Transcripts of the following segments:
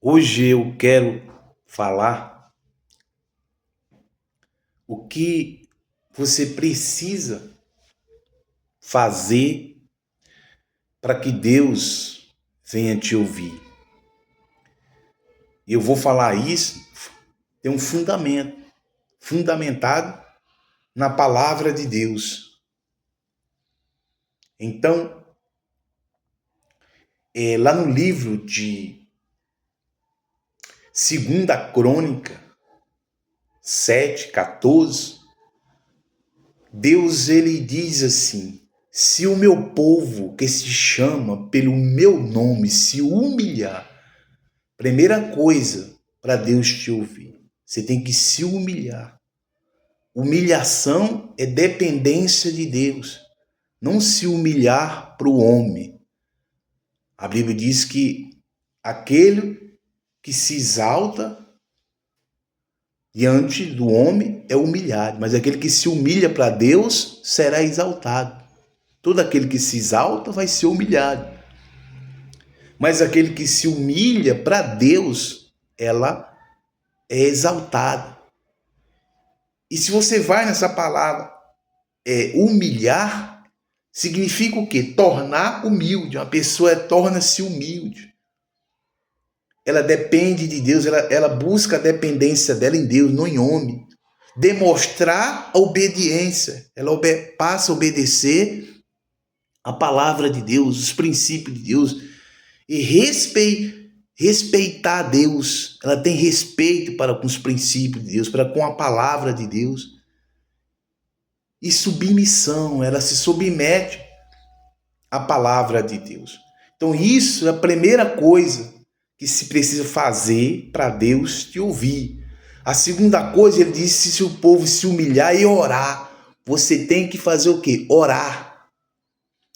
Hoje eu quero falar o que você precisa fazer para que Deus venha te ouvir. E eu vou falar isso, tem um fundamento, fundamentado na palavra de Deus. Então, lá no livro de 2 Crônica 7:14, Deus ele diz assim: se o meu povo que se chama pelo meu nome se humilhar, primeira coisa para Deus te ouvir, você tem que se humilhar. Humilhação é dependência de Deus, não se humilhar para o homem. A Bíblia diz que aquele que se exalta diante do homem é humilhado, mas aquele que se humilha para Deus será exaltado. Todo aquele que se exalta vai ser humilhado, mas aquele que se humilha para Deus, ela é exaltada. E se você vai nessa palavra, humilhar, significa o quê? Tornar humilde. Uma pessoa torna-se humilde. Ela depende de Deus, ela busca a dependência dela em Deus, não em homem. Demonstrar a obediência. Ela passa a obedecer a palavra de Deus, os princípios de Deus. E respeitar Deus. Ela tem respeito para com os princípios de Deus, para com a palavra de Deus. E submissão, ela se submete à palavra de Deus. Então isso é a primeira coisa que se precisa fazer para Deus te ouvir. A segunda coisa, ele disse, se o povo se humilhar e orar, você tem que fazer o quê? Orar.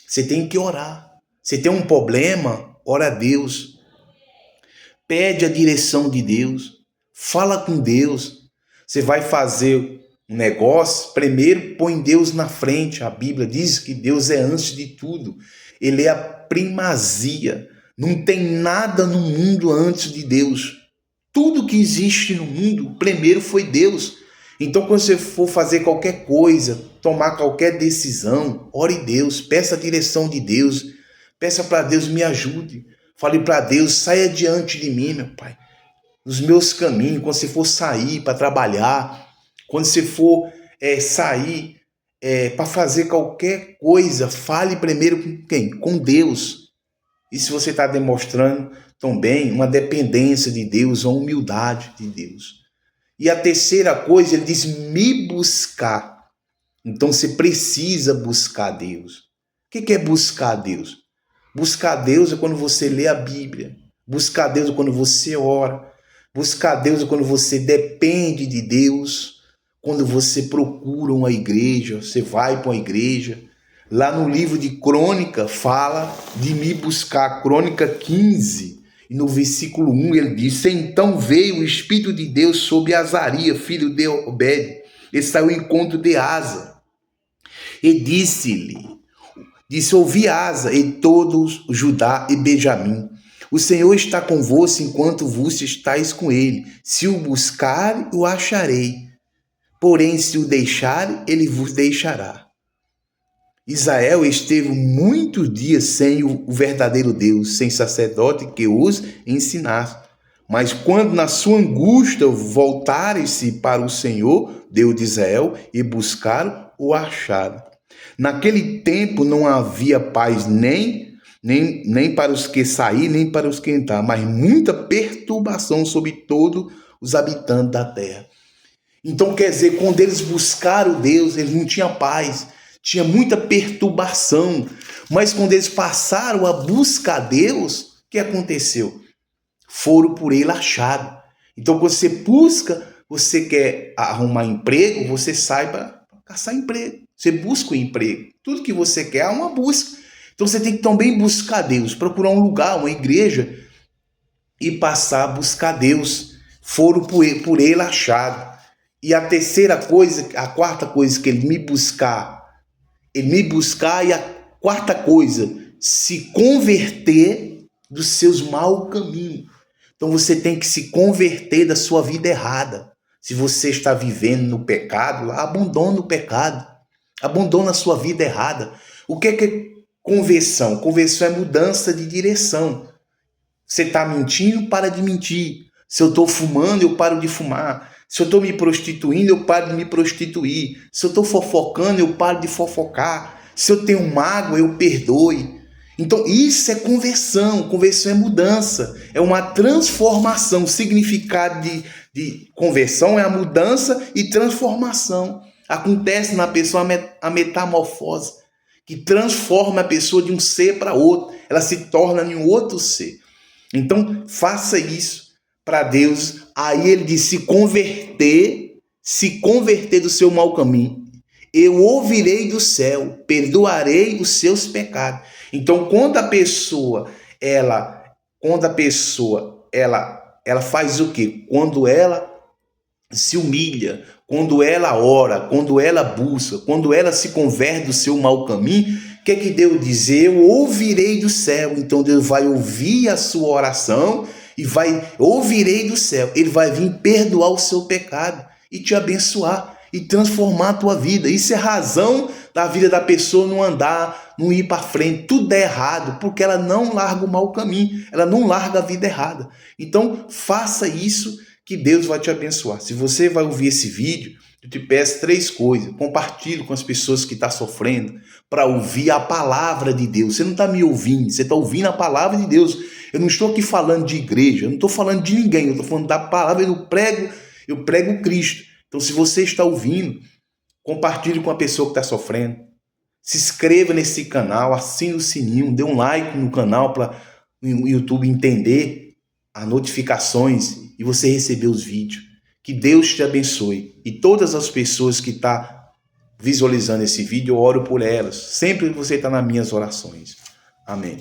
Você tem que orar. Você tem um problema, ora a Deus. Pede a direção de Deus. Fala com Deus. Você vai fazer um negócio, primeiro põe Deus na frente. A Bíblia diz que Deus é antes de tudo. Ele é a primazia. Não tem nada no mundo antes de Deus. Tudo que existe no mundo, primeiro foi Deus. Então, quando você for fazer qualquer coisa, tomar qualquer decisão, ore a Deus, peça a direção de Deus, peça para Deus me ajude. Fale para Deus, saia diante de mim, meu Pai, nos meus caminhos, quando você for sair para trabalhar, quando você for sair para fazer qualquer coisa, fale primeiro com quem? Com Deus. E se você está demonstrando também uma dependência de Deus, uma humildade de Deus. E a terceira coisa, ele diz me buscar. Então você precisa buscar Deus. O que é buscar Deus? Buscar Deus é quando você lê a Bíblia. Buscar Deus é quando você ora. Buscar Deus é quando você depende de Deus. Quando você procura uma igreja, você vai para uma igreja. Lá no livro de Crônica fala de me buscar. Crônica 15, e no versículo 1 ele diz: então veio o Espírito de Deus sobre Azarias, filho de Obed. Ele saiu ao encontro de Asa. E disse, ouvi Asa e todos Judá e Benjamim. O Senhor está convosco enquanto vos estáis com ele. Se o buscar, o acharei. Porém, se o deixar, ele vos deixará. Israel esteve muitos dias sem o verdadeiro Deus, sem sacerdote que os ensinasse. Mas quando na sua angústia voltarem-se para o Senhor, Deus de Israel, e buscaram, o acharam. Naquele tempo não havia paz nem para os que saíram, nem para os que entraram, mas muita perturbação sobre todos os habitantes da terra. Então quer dizer, quando eles buscaram Deus, eles não tinham paz, tinha muita perturbação. Mas quando eles passaram a buscar Deus, o que aconteceu? Foram por ele achados. Então quando você busca, você quer arrumar emprego, você sai para caçar emprego. Você busca um emprego. Tudo que você quer é uma busca. Então você tem que também buscar Deus, procurar um lugar, uma igreja, e passar a buscar Deus. Foram por ele achado. E a terceira coisa, a quarta coisa que ele me buscar, e a quarta coisa, se converter dos seus maus caminhos. Então você tem que se converter da sua vida errada. Se você está vivendo no pecado, abandona o pecado. Abandona a sua vida errada. O que é conversão? Conversão é mudança de direção. Você está mentindo, para de mentir. Se eu estou fumando, eu paro de fumar. Se eu estou me prostituindo, eu paro de me prostituir. Se eu estou fofocando, eu paro de fofocar. Se eu tenho mágoa, eu perdoe. Então isso é conversão. Conversão é mudança. É uma transformação. O significado de conversão é a mudança e transformação. Acontece na pessoa a metamorfose, que transforma a pessoa de um ser para outro. Ela se torna em um outro ser. Então, faça isso para Deus. Aí ele diz, se converter do seu mau caminho. Eu ouvirei do céu, perdoarei os seus pecados. Então, quando a pessoa faz o quê? Quando ela se humilha, quando ela ora, quando ela busca, quando ela se converte do seu mau caminho, o que é que Deus diz? Eu ouvirei do céu. Então Deus vai ouvir a sua oração e ouvirei do céu. Ele vai vir perdoar o seu pecado e te abençoar e transformar a tua vida. Isso é razão da vida da pessoa não andar, não ir para frente. Tudo é errado, porque ela não larga o mau caminho, ela não larga a vida errada. Então faça isso, que Deus vai te abençoar. Se você vai ouvir esse vídeo, eu te peço 3 coisas. Compartilhe com as pessoas que estão sofrendo, para ouvir a palavra de Deus. Você não está me ouvindo, você está ouvindo a palavra de Deus. Eu não estou aqui falando de igreja, eu não estou falando de ninguém, eu estou falando da palavra, eu prego Cristo. Então, se você está ouvindo, compartilhe com a pessoa que está sofrendo. Se inscreva nesse canal, assine o sininho, dê um like no canal para o YouTube entender as notificações e você receber os vídeos. Que Deus te abençoe. E todas as pessoas que estão visualizando esse vídeo, eu oro por elas. Sempre você está nas minhas orações. Amém.